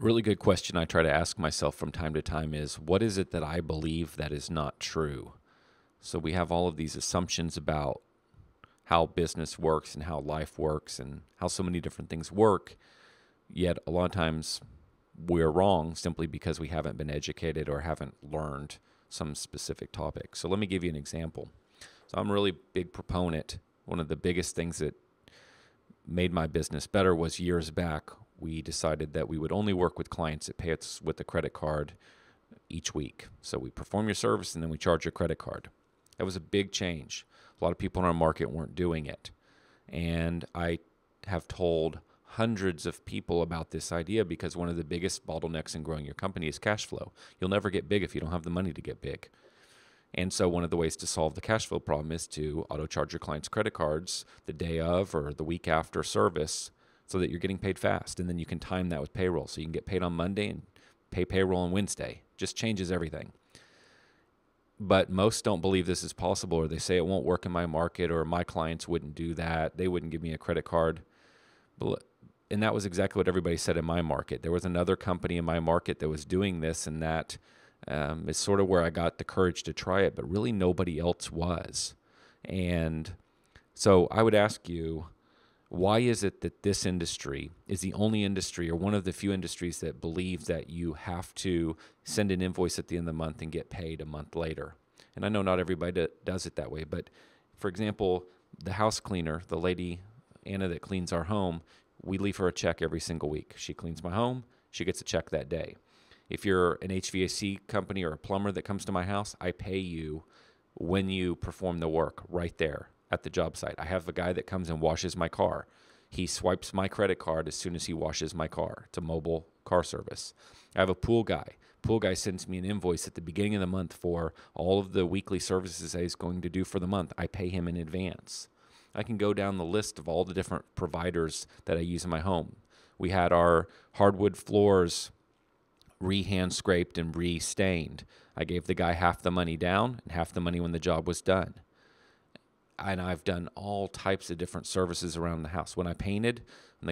A really good question I try to ask myself from time to time is, what is it that I believe that is not true? So we have all of these assumptions about how business works and how life works and how so many different things work. Yet a lot of times we're wrong simply because we haven't been educated or haven't learned some specific topic. So let me give you an example. So I'm a really big proponent. One of the biggest things that made my business better was years back, we decided that we would only work with clients that pay us with a credit card each week. So we perform your service and then we charge your credit card. That was a big change. A lot of people in our market weren't doing it. And I have told hundreds of people about this idea because one of the biggest bottlenecks in growing your company is cash flow. You'll never get big if you don't have the money to get big. And so one of the ways to solve the cash flow problem is to auto charge your clients' credit cards the day of or the week after service so that you're getting paid fast. And then you can time that with payroll. So you can get paid on Monday and pay payroll on Wednesday. Just changes everything. But most don't believe this is possible, or they say it won't work in my market, or my clients wouldn't do that. They wouldn't give me a credit card. And that was exactly what everybody said in my market. There was another company in my market that was doing this, and that is sort of where I got the courage to try it, but really nobody else was. And so I would ask you, why is it that this industry is the only industry or one of the few industries that believes that you have to send an invoice at the end of the month and get paid a month later? And I know not everybody does it that way, but for example, the house cleaner, the lady, Anna, that cleans our home, we leave her a check every single week. She cleans my home, she gets a check that day. If you're an HVAC company or a plumber that comes to my house, I pay you when you perform the work right there at the job site. I have a guy that comes and washes my car. He swipes my credit card as soon as he washes my car. It's a mobile car service. I have a pool guy. Pool guy sends me an invoice at the beginning of the month for all of the weekly services that he's going to do for the month. I pay him in advance. I can go down the list of all the different providers that I use in my home. We had our hardwood floors re-hand scraped and re-stained. I gave the guy half the money down and half the money when the job was done. And I've done all types of different services around the house. When the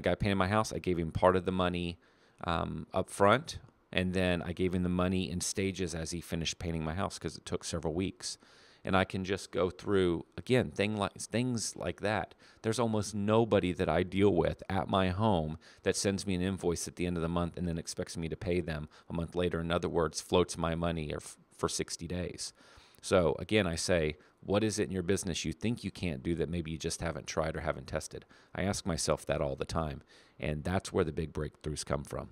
guy painted my house, I gave him part of the money up front, and then I gave him the money in stages as he finished painting my house because it took several weeks. And I can just go through, again, things like that. There's almost nobody that I deal with at my home that sends me an invoice at the end of the month and then expects me to pay them a month later. In other words, floats my money for 60 days. So again, I say, what is it in your business you think you can't do that maybe you just haven't tried or haven't tested? I ask myself that all the time, and that's where the big breakthroughs come from.